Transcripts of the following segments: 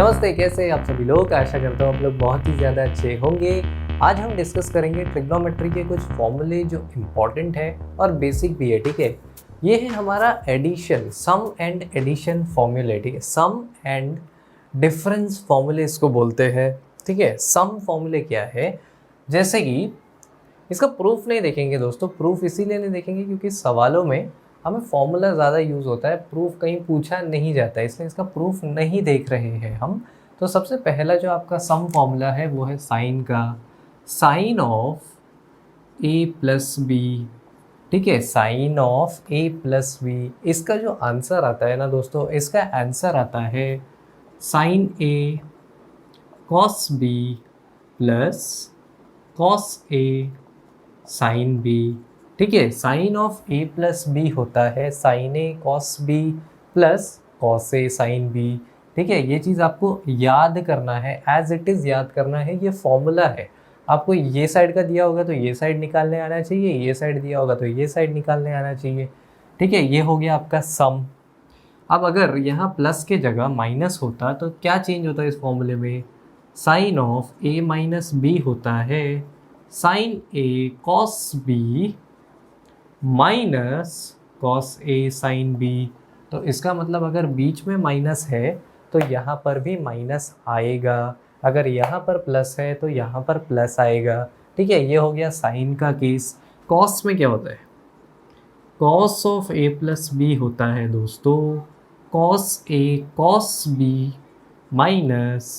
नमस्ते, कैसे आप सभी लोग। आशा करता हूँ आप लोग बहुत ही ज़्यादा अच्छे होंगे। आज हम डिस्कस करेंगे ट्रिग्नोमेट्री के कुछ फॉर्मूले जो इम्पॉर्टेंट है और बेसिक भी है, ठीक है। ये है हमारा एडिशन, सम एंड एडिशन फॉर्मूले, ठीक है। सम एंड डिफरेंस फॉर्मूले इसको बोलते हैं, ठीक है। सम फॉर्मूले क्या है, जैसे कि इसका प्रूफ नहीं देखेंगे दोस्तों। प्रूफ इसीलिए नहीं देखेंगे क्योंकि सवालों में हमें फॉर्मूला ज़्यादा यूज़ होता है, प्रूफ कहीं पूछा नहीं जाता है, इसलिए इसका प्रूफ नहीं देख रहे हैं हम। तो सबसे पहला जो आपका सम फॉर्मूला है वो है साइन का, sine of A plus B, ठीक है। Sine of A plus B, इसका जो आंसर आता है ना दोस्तों, इसका आंसर आता है sine A cos B plus cos A sine B, ठीक है। Sine of A plus B होता है sine A cos B plus cos A sine B, ठीक है। ये चीज़ आपको याद करना है, एज इट इज़ याद करना है। ये फॉर्मूला है, आपको ये साइड का दिया होगा तो ये साइड निकालने आना चाहिए, ये साइड दिया होगा तो ये साइड निकालने आना चाहिए, ठीक है। ये हो गया आपका सम। अब अगर यहाँ प्लस के जगह माइनस होता तो क्या चेंज होता है इस फॉर्मूले में, sine of A minus B होता है sine A cos B minus cos A sine B. तो इसका मतलब अगर बीच में माइनस है तो यहाँ पर भी माइनस आएगा, अगर यहाँ पर प्लस है तो यहाँ पर प्लस आएगा, ठीक है। ये हो गया साइन का केस। कॉस में क्या होता है, cos of A plus B होता है दोस्तों cos A cos B minus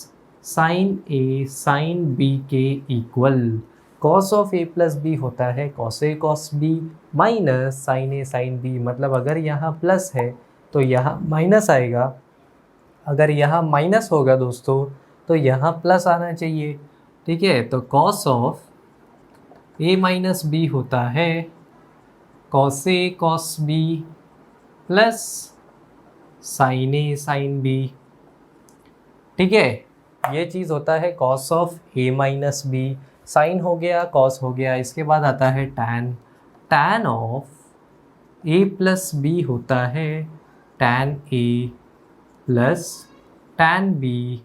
sine A sine B के equal. Cos of A plus B होता है cos A cos B minus sine A sine B, मतलब अगर यहाँ प्लस है तो यहाँ माइनस आएगा, अगर यहाँ माइनस होगा दोस्तों तो यहाँ प्लस आना चाहिए, ठीक है। तो cos of A minus B होता है cos A cos B plus sine A sine B, ठीक है। ये चीज़ होता है cos of A minus B. Sine हो गया, कॉस हो गया, इसके बाद आता है tan. Tan of A plus B होता है tan A plus tan B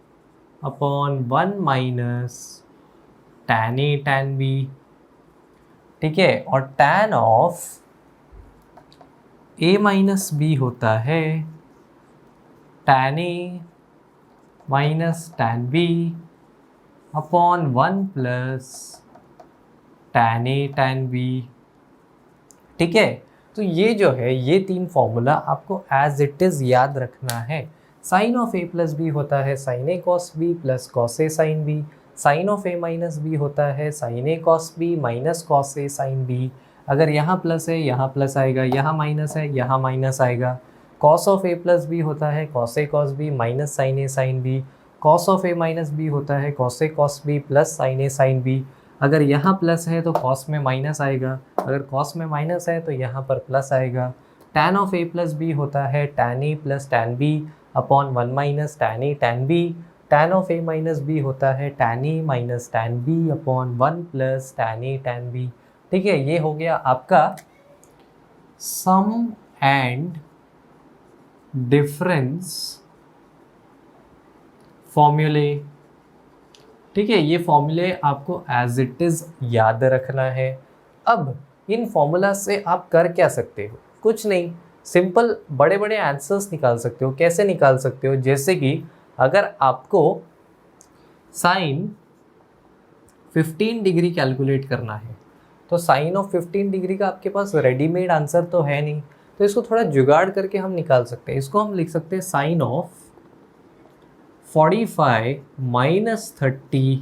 upon 1 minus tan A tan B, ठीक है। और tan of A minus B होता है tan A minus tan B upon 1 plus tan A tan B, ठीक है। तो ये जो है, ये तीन फॉर्मूला आपको एज इट इज़ याद रखना है। Sine of A plus B होता है sine A cos B plus cos A sine B. Sine of A minus B होता है sine A cos B minus cos A sine B. अगर यहाँ plus है यहाँ प्लस आएगा, यहाँ माइनस है यहाँ माइनस आएगा। Cos of A plus B होता है cos A cos B minus sine A sine B. Cos of A minus B होता है cos A cos B plus sine A sine B. अगर यहाँ प्लस है तो कॉस में माइनस आएगा, अगर कॉस में माइनस है तो यहाँ पर प्लस आएगा। Tan of A plus B होता है tan A plus tan B upon 1 minus tan A tan B. Tan of A minus B होता है tan A minus tan B upon 1 plus tan A tan B, ठीक है। ये हो गया आपका सम एंड डिफरेंस फॉर्मूले, ठीक है। ये फॉर्मूले आपको एज इट इज़ याद रखना है। अब इन फॉर्मूला से आप कर क्या सकते हो, कुछ नहीं, सिंपल बड़े बड़े आंसर्स निकाल सकते हो। कैसे निकाल सकते हो, जैसे कि अगर आपको साइन 15 डिग्री कैलकुलेट करना है तो साइन ऑफ 15 डिग्री का आपके पास रेडीमेड आंसर तो है नहीं, तो इसको थोड़ा जुगाड़ करके हम निकाल सकते हैं। इसको हम लिख सकते हैं साइन ऑफ 45 माइनस 30,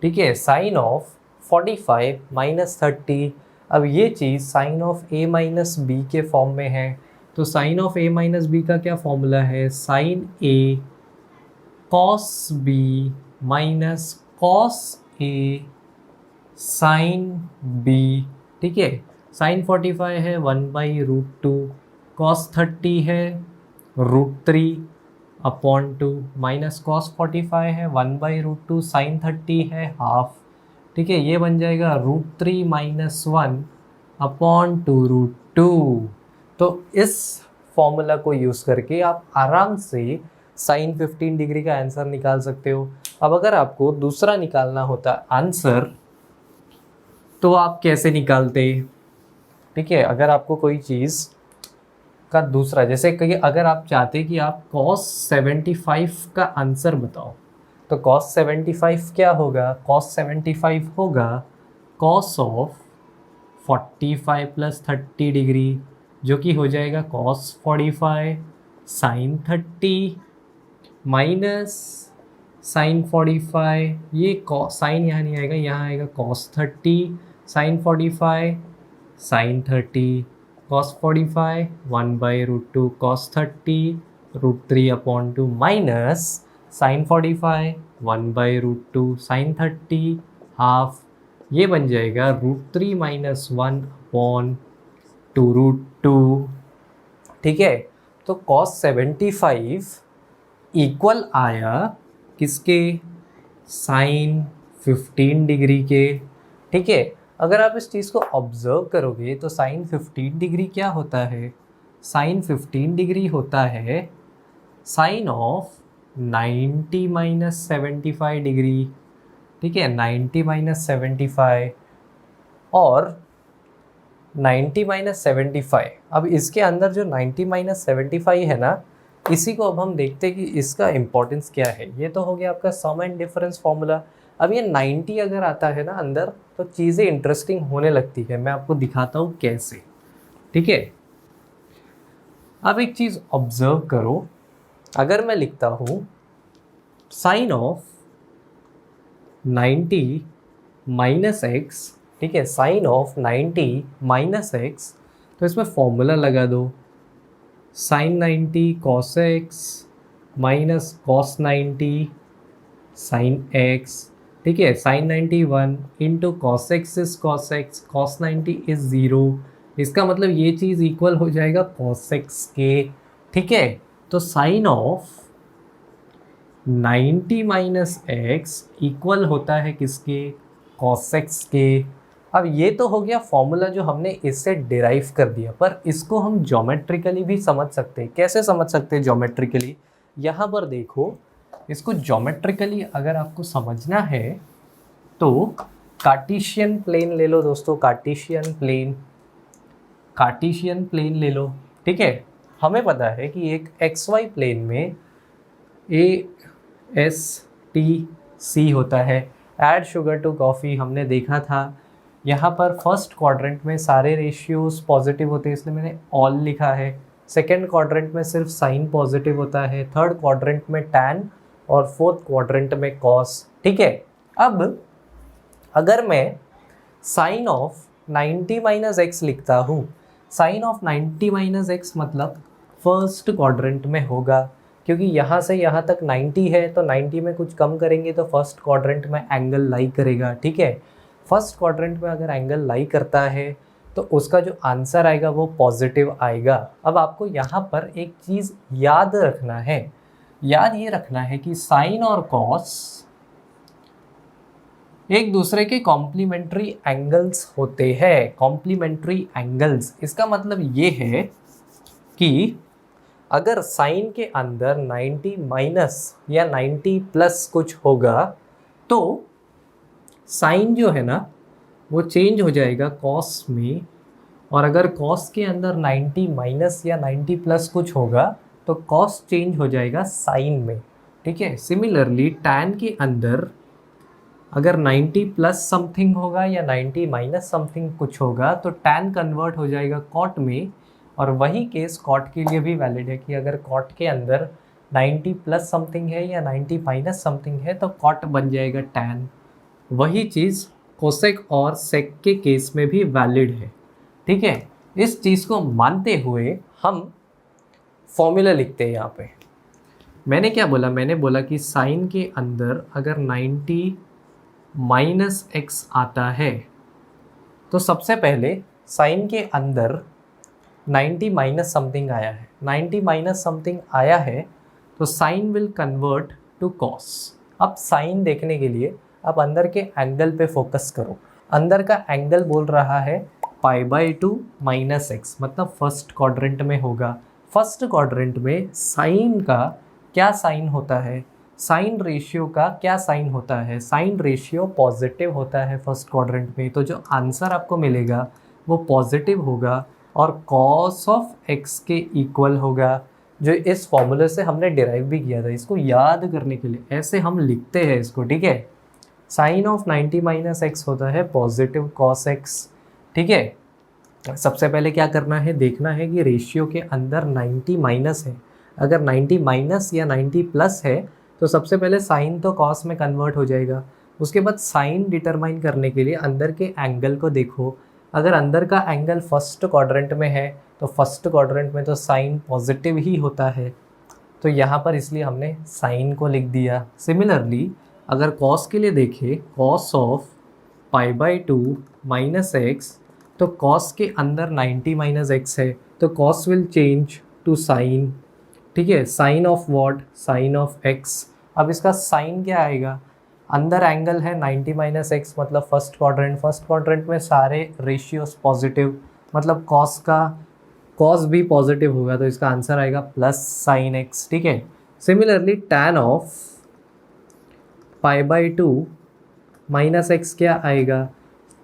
ठीक है। Sine of 45 minus 30। अब ये चीज़ sine of A minus B के फॉर्म में है, तो sine of A minus B का क्या फॉर्मूला है, sine A cos B minus cos A sine B, ठीक है। साइन 45 है 1/√2, कॉस 30 है √3 अपॉन 2 माइनस कॉस 45 है 1/√2, साइन 30 है हाफ, ठीक है। ये बन जाएगा √3 माइनस 1 अपॉन 2√2। तो इस फॉर्मूला को यूज़ करके आप आराम से साइन 15 डिग्री का आंसर निकाल सकते हो। अब अगर आपको दूसरा निकालना होता आंसर तो आप कैसे निकालते? ठीक है, अगर आपको कोई चीज़ का दूसरा, जैसे कि अगर आप चाहते कि आप cos 75 का आंसर बताओ, तो cos 75 क्या होगा? cos 75 होगा cos ऑफ 45 प्लस 30 डिग्री, जो कि हो जाएगा cos 45 sin 30 माइनस sin 45, ये साइन यहाँ नहीं आएगा, यहाँ आएगा cos 30 sin 45 sin 30 cos 45 1/√2 cos 30 √3/2 minus sin 45 1/√2 sin 30 half, ये बन जाएगा √3 माइनस 1/2√2। ठीक है, तो cos 75 इक्वल आया किसके? साइन 15 डिग्री के। ठीक है, अगर आप इस चीज़ को ऑब्जर्व करोगे तो साइन 15 डिग्री क्या होता है? साइन 15 डिग्री होता है साइन ऑफ 90 माइनस 75 डिग्री। ठीक है, 90 माइनस 75 और 90 माइनस 75। अब इसके अंदर जो 90 माइनस 75 है ना, इसी को अब हम देखते हैं कि इसका इम्पोर्टेंस क्या है। ये तो हो गया आपका सम एंड डिफरेंस फॉर्मूला। अब ये 90 अगर आता है ना अंदर, तो चीज़ें इंटरेस्टिंग होने लगती है। मैं आपको दिखाता हूँ कैसे। ठीक है, अब एक चीज़ ऑब्जर्व करो, अगर मैं लिखता हूँ साइन ऑफ 90 माइनस एक्स, ठीक है, साइन ऑफ 90 माइनस एक्स, तो इसमें फॉर्मूला लगा दो, sine 90 cos X minus cos 90 sine X. ठीक है, sine 90 1 into cos X is cos X, cos 90 is 0। इसका मतलब ये चीज़ इक्वल हो जाएगा कॉस एक्स के। ठीक है, तो sine of 90 minus X equal होता है किसके? कॉस एक्स के। अब ये तो हो गया फॉर्मूला जो हमने इससे डिराइव कर दिया, पर इसको हम ज्योमेट्रिकली भी समझ सकते हैं। कैसे समझ सकते हैं ज्योमेट्रिकली? यहाँ पर देखो, इसको ज्योमेट्रिकली अगर आपको समझना है तो कार्टेशियन प्लेन ले लो दोस्तों, कार्टेशियन प्लेन ले लो। ठीक है, हमें पता है कि एक एक्स वाई प्लेन में ASTC होता है, ऐड शुगर टू कॉफ़ी, हमने देखा था। यहाँ पर फर्स्ट क्वाड्रेंट में सारे रेशियोज पॉजिटिव होते हैं, इसलिए मैंने ऑल लिखा है। सेकेंड क्वाड्रेंट में सिर्फ साइन पॉजिटिव होता है, थर्ड क्वाड्रेंट में टैन और फोर्थ क्वाड्रेंट में कॉस। ठीक है, अब अगर मैं साइन ऑफ 90 माइनस एक्स लिखता हूँ, साइन ऑफ 90 माइनस एक्स मतलब फर्स्ट क्वाड्रेंट में होगा, क्योंकि यहाँ से यहाँ तक 90 है, तो 90 में कुछ कम करेंगे तो फर्स्ट क्वाड्रेंट में एंगल लाई करेगा। ठीक है, फर्स्ट क्वाड्रेंट में अगर एंगल लाई करता है तो उसका जो आंसर आएगा वो पॉजिटिव आएगा। अब आपको यहाँ पर एक चीज़ याद रखना है, याद ये रखना है कि साइन और कॉस एक दूसरे के कॉम्प्लीमेंट्री एंगल्स होते हैं, कॉम्प्लीमेंट्री एंगल्स। इसका मतलब ये है कि अगर साइन के अंदर 90 माइनस या 90 प्लस कुछ होगा तो साइन जो है ना वो चेंज हो जाएगा कॉस में, और अगर कॉस के अंदर 90 माइनस या 90 प्लस कुछ होगा तो कॉस चेंज हो जाएगा साइन में। ठीक है, सिमिलरली टैन के अंदर अगर 90 प्लस समथिंग होगा या 90 माइनस समथिंग कुछ होगा तो टैन कन्वर्ट हो जाएगा कॉट में, और वही केस कॉट के लिए भी वैलिड है कि अगर कॉट के अंदर 90 प्लस समथिंग है या 90 माइनस समथिंग है तो कॉट बन जाएगा टैन। वही चीज़ कोसेक और सेक के केस में भी वैलिड है। ठीक है, इस चीज़ को मानते हुए हम फॉर्मूला लिखते हैं। यहाँ पे मैंने क्या बोला? मैंने बोला कि साइन के अंदर अगर 90 माइनस एक्स आता है तो सबसे पहले साइन के अंदर 90 माइनस समथिंग आया है, 90 माइनस समथिंग आया है तो sine will convert to cos. अब साइन देखने के लिए आप अंदर के एंगल पे फोकस करो। अंदर का एंगल बोल रहा है π/2 माइनस एक्स, मतलब फर्स्ट क्वाड्रेंट में होगा। फर्स्ट क्वाड्रेंट में साइन का क्या साइन होता है, साइन रेशियो का क्या साइन होता है, साइन रेशियो पॉजिटिव होता है फर्स्ट क्वाड्रेंट में, तो जो आंसर आपको मिलेगा वो पॉजिटिव होगा और कॉस ऑफ एक्स के इक्वल होगा, जो इस फॉर्मूले से हमने डिराइव भी किया था। इसको याद करने के लिए ऐसे हम लिखते हैं इसको, ठीक है। साइन ऑफ 90 माइनस एक्स होता है पॉजिटिव कॉस एक्स, ठीक है। सबसे पहले क्या करना है, देखना है कि रेशियो के अंदर 90 माइनस है। अगर 90 माइनस या 90 प्लस है तो सबसे पहले साइन तो कॉस में कन्वर्ट हो जाएगा। उसके बाद साइन डिटरमाइन करने के लिए अंदर के एंगल को देखो। अगर अंदर का एंगल फर्स्ट क्वाड्रेंट में है तो फर्स्ट क्वाड्रेंट में तो साइन पॉजिटिव ही होता है, तो यहाँ पर इसलिए हमने साइन को लिख दिया। सिमिलरली अगर कॉस के लिए देखें, cos of pi by 2 minus X, तो कॉस के अंदर 90 माइनस एक्स है तो cos will change to sine, ठीक है। Sine of what, sine of X. अब इसका साइन क्या आएगा, अंदर एंगल है 90 माइनस एक्स मतलब फर्स्ट क्वाड्रेंट में सारे रेशियोज पॉजिटिव, मतलब कॉस का कॉस भी पॉजिटिव होगा तो इसका आंसर आएगा प्लस साइन एक्स, ठीक है। Similarly tan of pi by 2 minus x क्या आएगा,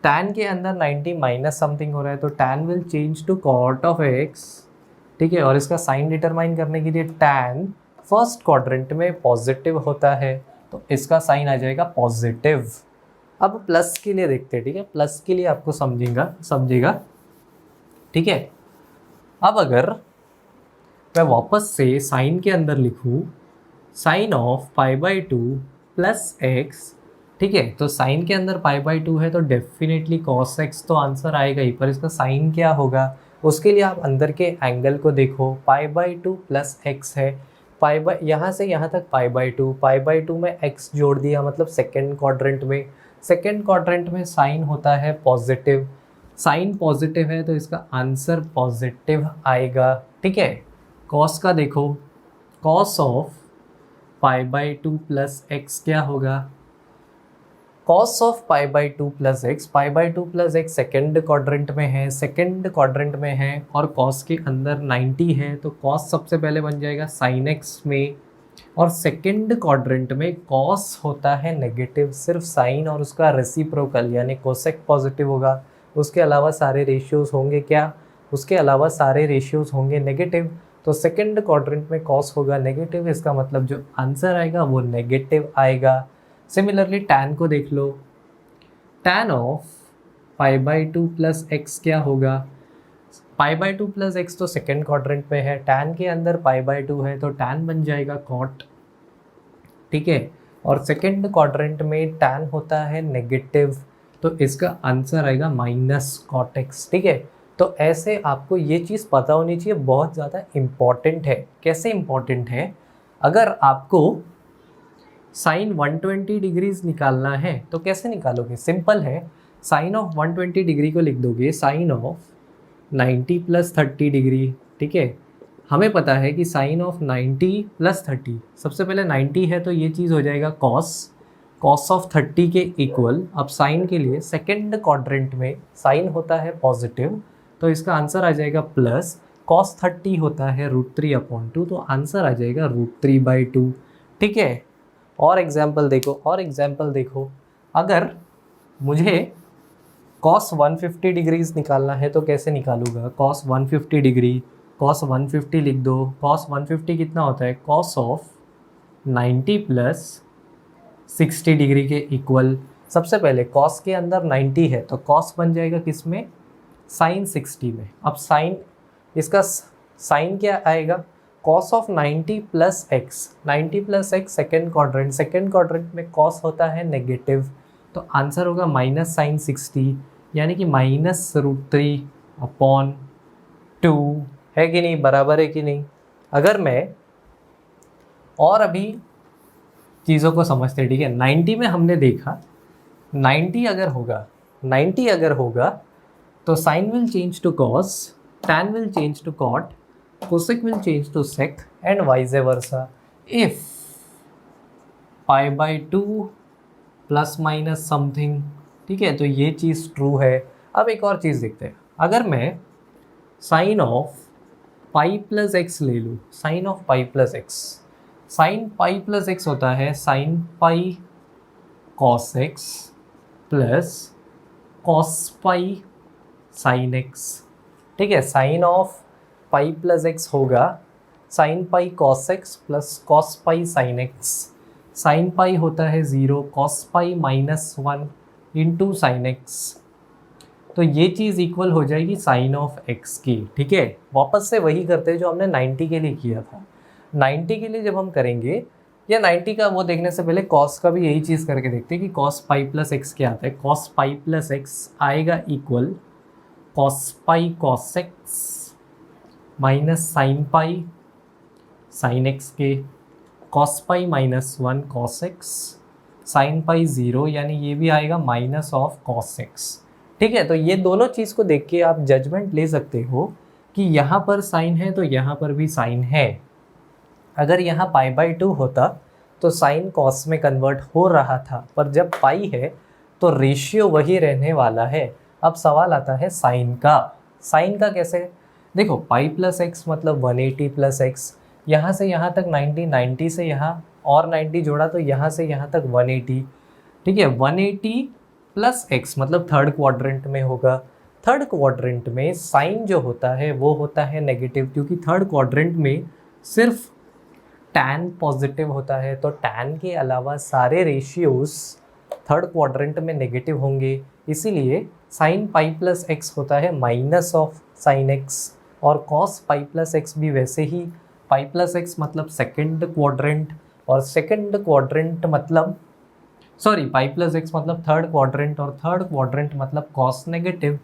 टैन के अंदर 90 माइनस समथिंग हो रहा है तो tan will change to cot of X, ठीक है। और इसका साइन डिटरमाइन करने के लिए टैन फर्स्ट क्वाड्रेंट में पॉजिटिव होता है तो इसका साइन आ जाएगा पॉजिटिव। अब प्लस के लिए देखते हैं, ठीक है। प्लस के लिए आपको समझेगा, ठीक है। अब अगर मैं वापस से साइन के अंदर लिखूँ sine of pi by 2 plus X, ठीक है, तो साइन के अंदर पाई बाई 2 है तो डेफिनेटली कॉस एक्स तो आंसर आएगा ही, पर इसका साइन क्या होगा उसके लिए आप अंदर के एंगल को देखो। पाई बाई 2 प्लस एक्स है, पाई बाई यहाँ से यहाँ तक पाई बाई 2 में एक्स जोड़ दिया मतलब सेकेंड क्वाड्रेंट में साइन होता है पॉजिटिव, साइन पॉजिटिव है तो इसका आंसर पॉजिटिव आएगा, ठीक है। कॉस का देखो, cos of pi by 2 plus X क्या होगा, cos of pi by 2 plus x second quadrant में है और कॉस के अंदर 90 है तो कॉस सबसे पहले बन जाएगा साइन एक्स में, और सेकेंड क्वाड्रेंट में कॉस होता है नेगेटिव, सिर्फ साइन और उसका रेसिप्रोकल यानी कोसेक पॉजिटिव होगा। उसके अलावा सारे रेशियोज होंगे क्या, उसके अलावा सारे रेशियोज होंगे नेगेटिव, तो सेकेंड क्वाड्रेंट में कॉस होगा नेगेटिव, इसका मतलब जो आंसर आएगा वो नेगेटिव आएगा। सिमिलरली टैन को देख लो, tan of pi by 2 plus X क्या होगा, पाई बाई 2 प्लस एक्स तो सेकेंड क्वाड्रेंट में है, टैन के अंदर पाई बाई 2 है तो टैन बन जाएगा कॉट, ठीक है। और सेकेंड क्वाड्रेंट में टैन होता है नेगेटिव तो इसका आंसर आएगा माइनस कॉट एक्स, ठीक है। तो ऐसे आपको ये चीज़ पता होनी चाहिए, बहुत ज़्यादा इम्पॉर्टेंट है। कैसे इम्पॉर्टेंट है, अगर आपको साइन 120 डिग्रीज निकालना है तो कैसे निकालोगे, सिंपल है। साइन ऑफ 120 डिग्री को लिख दोगे साइन ऑफ 90 प्लस 30 डिग्री, ठीक है। हमें पता है कि साइन ऑफ 90 प्लस 30, सबसे पहले 90 है तो ये चीज़ हो जाएगा कॉस ऑफ 30 के इक्वल। अब साइन के लिए सेकेंड क्वाड्रेंट में साइन होता है पॉजिटिव तो इसका आंसर आ जाएगा प्लस, कॉस 30 होता है √3/2 तो आंसर आ जाएगा √3/2, ठीक है। और एग्जाम्पल देखो, अगर मुझे कॉस 150 डिग्रीज निकालना है तो कैसे निकालूंगा, कॉस 150 डिग्री, कॉस 150 लिख दो, कॉस 150 कितना होता है, कॉस ऑफ 90 प्लस 60 डिग्री के इक्वल। सबसे पहले कॉस के अंदर 90 है तो कॉस बन जाएगा किस में, साइन 60 में। अब साइन, इसका साइन क्या आएगा, cos of 90 plus x, 90 plus x second quadrant में कॉस होता है नेगेटिव तो आंसर होगा माइनस साइन 60 यानी कि माइनस √3/2, है कि नहीं, बराबर है कि नहीं। अगर मैं और अभी चीज़ों को समझते हैं, ठीक है। 90 में हमने देखा 90 अगर होगा तो sine will change to cos, tan will change to cot, cosec will change to sec and vice versa if pi by 2 plus minus something, ठीक है। तो ये चीज़ ट्रू है। अब एक और चीज़ देखते हैं, अगर मैं sine of pi plus X ले लूँ, sine of pi plus X, sine pi plus X होता है sine pi cos X plus cos pi sine X. ठीक है, sine of pi plus X होगा sine pi cos X plus cos pi sine X. Sine pi होता है 0, cos pi -1 into sine X. तो ये चीज़ equal हो जाएगी sign of x की। ठीक है, वापस से वही करते हैं जो हमने 90 के लिए किया था। 90 के लिए जब हम करेंगे, या 90 का वो देखने से पहले कॉस का भी यही चीज़ करके देखते हैं कि कॉस पाई प्लस एक्स क्या आता है। कॉस पाई प्लस एक्स आएगा equal cos pi cos X minus sine pi sine X के, cos pi -1 cos X, sine pi 0, यानी ये भी आएगा माइनस ऑफ कॉस एक्स। ठीक है, तो ये दोनों चीज़ को देख के आप जजमेंट ले सकते हो कि यहाँ पर साइन है तो यहाँ पर भी साइन है। अगर यहाँ π/2 होता तो साइन कॉस में कन्वर्ट हो रहा था, पर जब पाई है तो रेशियो वही रहने वाला है। अब सवाल आता है साइन का। साइन का कैसे? देखो पाई प्लस एक्स मतलब 180 प्लस एक्स, यहाँ से यहाँ तक 90, 90 से यहाँ और 90 जोड़ा तो यहाँ से यहाँ तक 180। ठीक है, 180 प्लस एक्स मतलब थर्ड क्वाड्रेंट में होगा। थर्ड क्वाड्रेंट में साइन जो होता है वो होता है नेगेटिव, क्योंकि थर्ड क्वाड्रेंट में सिर्फ टैन पॉजिटिव होता है, तो टैन के अलावा सारे रेशियोज थर्ड क्वाड्रेंट में नेगेटिव होंगे। इसीलिए साइन पाई प्लस एक्स होता है माइनस ऑफ साइन एक्स, और कॉस पाई प्लस एक्स भी वैसे ही। पाई प्लस एक्स मतलब सेकेंड क्वाड्रेंट, और सेकेंड क्वाड्रेंट मतलब पाई प्लस एक्स मतलब थर्ड क्वाड्रेंट, और थर्ड क्वाड्रेंट मतलब कॉस नेगेटिव।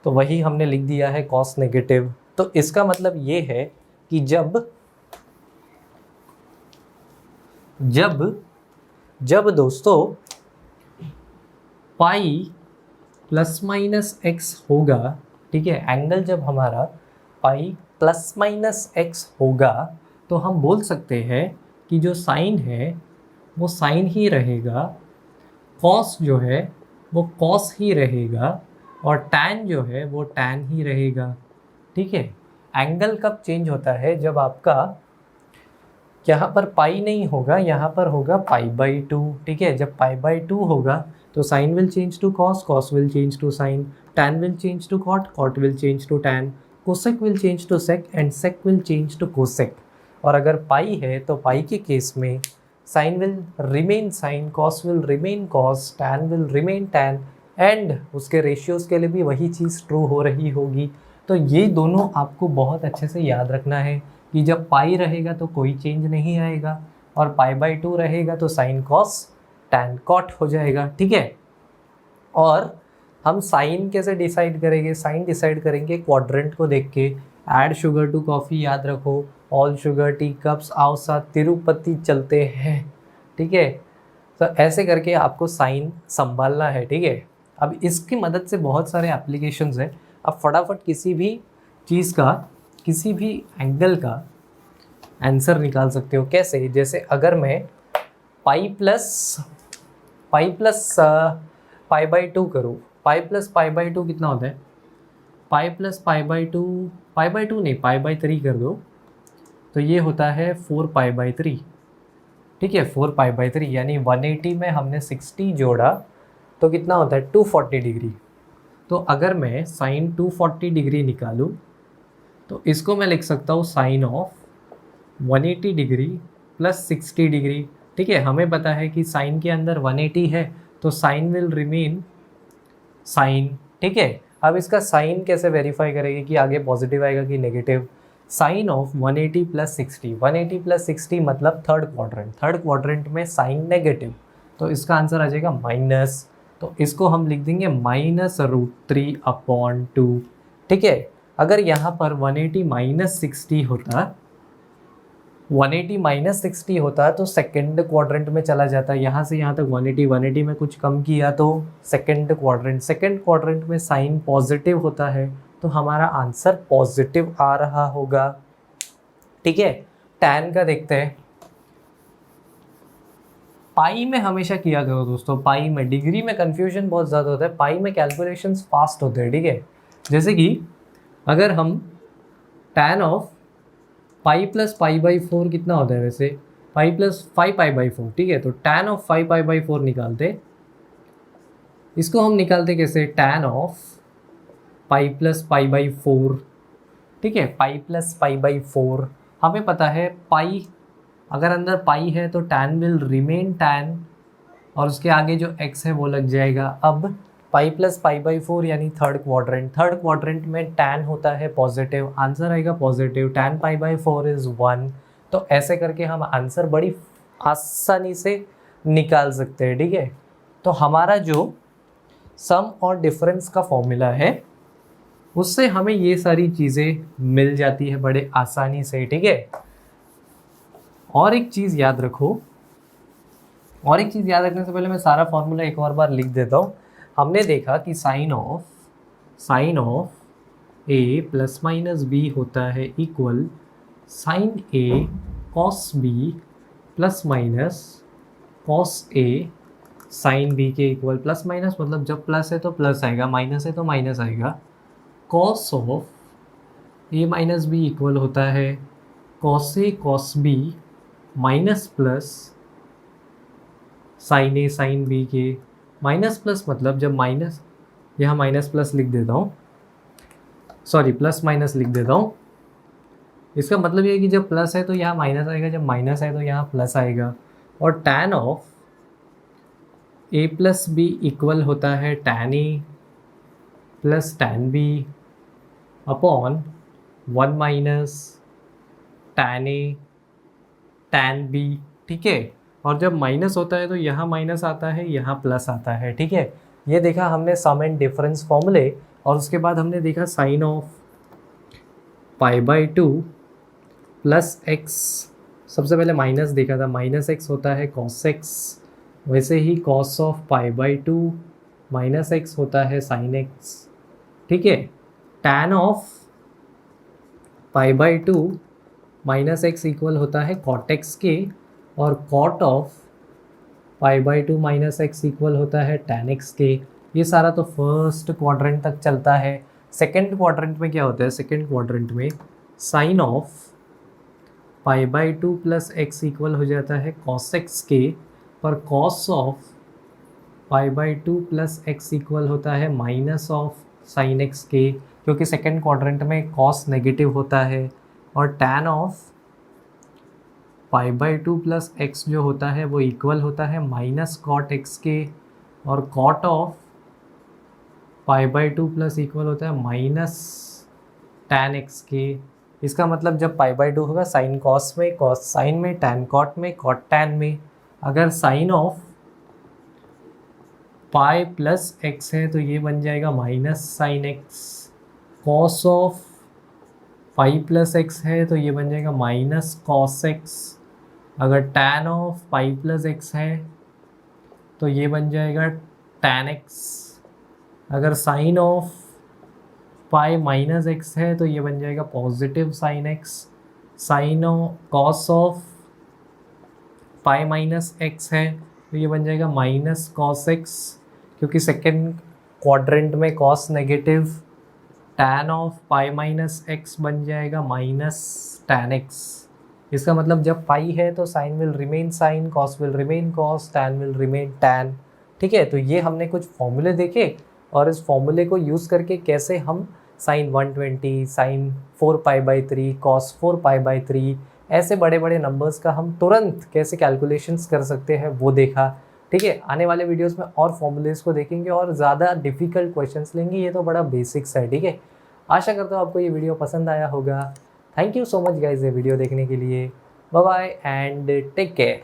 तो वही हमने लिख दिया है कॉस नेगेटिव। तो इसका मतलब ये है कि जब दोस्तों पाई प्लस माइनस एक्स होगा, ठीक है, एंगल जब हमारा पाई प्लस माइनस एक्स होगा, तो हम बोल सकते हैं कि जो साइन है वो साइन ही रहेगा, कॉस जो है वो कॉस ही रहेगा, और टैन जो है वो टैन ही रहेगा। ठीक है, एंगल कब चेंज होता है? जब आपका यहाँ पर पाई नहीं होगा, यहाँ पर होगा π/2। ठीक है, जब π/2 होगा तो sine will change to cos, cos will change to sine, tan will change to cot, cot will change to tan, cosec will change to sec, and sec will change to cosec. और अगर pi है तो pi के case में sine will remain sine, cos will remain cos, tan will remain tan, and उसके ratios के लिए भी वही चीज़ ट्रू हो रही होगी। तो ये दोनों आपको बहुत अच्छे से याद रखना है कि जब पाई रहेगा तो कोई चेंज नहीं आएगा, और π/2 रहेगा तो साइन कॉस टैन कॉट हो जाएगा। ठीक है, और हम साइन कैसे डिसाइड करेंगे? साइन डिसाइड करेंगे क्वाड्रेंट को देख के। ऐड शुगर टू कॉफ़ी याद रखो, ऑल शुगर टी कप्स आओ साथ तिरुपति चलते हैं। ठीक है, तो ऐसे करके आपको साइन संभालना है। ठीक है, अब इसकी मदद से बहुत सारे एप्लीकेशंस हैं। आप फटाफट किसी भी चीज़ का, किसी भी एंगल का आंसर निकाल सकते हो। कैसे? जैसे अगर मैं पाई प्लस π/2 करूँ, पाई प्लस π/2 कितना होता है? पाई प्लस π/2 नहीं, π/3 कर दो तो ये होता है 4π/3। ठीक है, 4π/3 यानी 180 में हमने 60 जोड़ा तो कितना होता है? 240 डिग्री। तो अगर मैं साइन 240 डिग्री निकालूँ तो इसको मैं लिख सकता हूँ sine of 180 degree plus 60 degree. ठीक है, हमें पता है कि साइन के अंदर 180 है तो साइन विल रिमेन साइन। ठीक है, अब इसका साइन कैसे वेरीफाई करेंगे कि आगे पॉजिटिव आएगा कि negative? Sine of 180 plus 60, 180 plus 60 मतलब थर्ड क्वाड्रेंट, थर्ड क्वाड्रेंट में साइन नेगेटिव, तो इसका आंसर आ जाएगा माइनस। तो इसको हम लिख देंगे -√3/2। ठीक है, अगर यहाँ पर 180 माइनस 60 होता, 180 माइनस 60 होता तो सेकेंड क्वाड्रेंट में चला जाता। यहाँ से यहाँ तक 180 में कुछ कम किया तो सेकेंड क्वाड्रेंट में साइन पॉजिटिव होता है, तो हमारा आंसर पॉजिटिव आ रहा होगा। ठीक है, टैन का देखते हैं। पाई में हमेशा किया करो दोस्तों, पाई में, डिग्री में कंफ्यूजन बहुत ज़्यादा होता है, पाई में कैलकुलेशंस फास्ट होते हैं। ठीक है, जैसे कि अगर हम टैन ऑफ पाई प्लस π/4 कितना होता है? वैसे पाई प्लस 5 पाई/4, ठीक है। तो tan ऑफ 5 पाई/4 निकालते, इसको हम निकालते कैसे, tan ऑफ पाई प्लस पाई/4, ठीक है। पाई प्लस पाई/4 हमें पता है, पाई अगर अंदर पाई है तो tan विल रिमेन tan, और उसके आगे जो x है वो लग जाएगा। अब पाई प्लस पाई/4 यानी थर्ड क्वाड्रेंट में tan होता है पॉजिटिव, आंसर आएगा पॉजिटिव, tan पाई/4 इज़ 1। तो ऐसे करके हम आंसर बड़ी आसानी से निकाल सकते हैं, ठीक है। तो हमारा जो सम और डिफरेंस का फॉर्मूला है उससे हमें ये सारी चीज़ें मिल जाती है बड़े आसानी से, ठीक है। और एक चीज़ याद रखो, और एक चीज़ याद रखने से पहले मैं सारा फॉर्मूला एक और बार लिख देता हूँ। हमने देखा कि sine of A plus minus B होता है equal sine A cos B plus minus cos A sine B के इक्वल। प्लस माइनस मतलब जब प्लस है तो प्लस आएगा, माइनस है तो माइनस आएगा। Cos of A minus B equal होता है cos A cos B minus plus sine A sine B के। माइनस प्लस मतलब जब माइनस, यहाँ माइनस प्लस लिख देता हूँ, सॉरी प्लस माइनस लिख देता हूँ। इसका मतलब ये है कि जब प्लस है तो यहाँ माइनस आएगा, जब माइनस है तो यहाँ प्लस आएगा। और tan of A plus B equal होता है tan A plus tan B upon 1 minus tan A tan B, ठीक है। और जब माइनस होता है तो यहाँ माइनस आता है, यहाँ प्लस आता है, ठीक है। ये देखा हमने सम एंड डिफरेंस फॉर्मूले। और उसके बाद हमने देखा साइन ऑफ पाई/2 प्लस एक्स, सबसे पहले माइनस देखा था, माइनस एक्स होता है कॉस एक्स, वैसे ही कॉस ऑफ पाई/2 माइनस एक्स होता है साइन एक्स, ठीक है। tan ऑफ पाई/2 माइनस एक्स इक्वल होता है कॉट एक्स के, और कॉट ऑफ पाई/2 माइनस एक्स इक्वल होता है tan एक्स के। ये सारा तो फर्स्ट क्वाड्रेंट तक चलता है। सेकंड क्वाड्रेंट में क्या होता है, सेकंड क्वाड्रेंट में साइन ऑफ पाई/2 प्लस एक्स इक्वल हो जाता है कॉस एक्स के, पर कॉस ऑफ पाई/2 प्लस एक्स इक्वल होता है माइनस ऑफ साइन एक्स के, क्योंकि सेकंड क्वाड्रेंट में कॉस नेगेटिव होता है। और tan ऑफ पाई/2 प्लस एक्स जो होता है वो इक्वल होता है माइनस कॉट एक्स के, और कॉट ऑफ पाई/2 प्लस इक्वल होता है माइनस tan एक्स के। इसका मतलब जब पाई/2 होगा साइन कॉस में, कॉस साइन में, tan कॉट में, कॉट tan में। अगर sine of pi plus X है तो ये बन जाएगा minus sine X. Cos of pi plus X है तो ये बन जाएगा माइनस कॉस एक्स। अगर tan of pi plus X है तो ये बन जाएगा tan एक्स। अगर sine of pi minus X है तो ये बन जाएगा positive sine X. Sign of cos of pi minus X है तो ये बन जाएगा माइनस कॉस एक्स, क्योंकि सेकेंड क्वाड्रेंट में cos negative. tan of pi minus X बन जाएगा माइनस tan एक्स। इसका मतलब जब पाई है तो sine will remain sine, cos will remain cos, tan will remain tan, ठीक है। तो ये हमने कुछ फॉर्मूले देखे, और इस फॉर्मूले को यूज़ करके कैसे हम साइन 120, साइन 4π/3, कॉस 4π/3 ऐसे बड़े बड़े नंबर्स का हम तुरंत कैसे कैलकुलेशंस कर सकते हैं वो देखा, ठीक है। आने वाले वीडियोस में और फॉर्मूलेस को देखेंगे और ज़्यादा डिफ़िकल्ट क्वेश्चंस लेंगे। ये तो बड़ा बेसिक्स है, ठीक है। आशा करता हूँ आपको ये वीडियो पसंद आया होगा। Thank you so much guys ये वीडियो देखने के लिए। Bye bye and take care.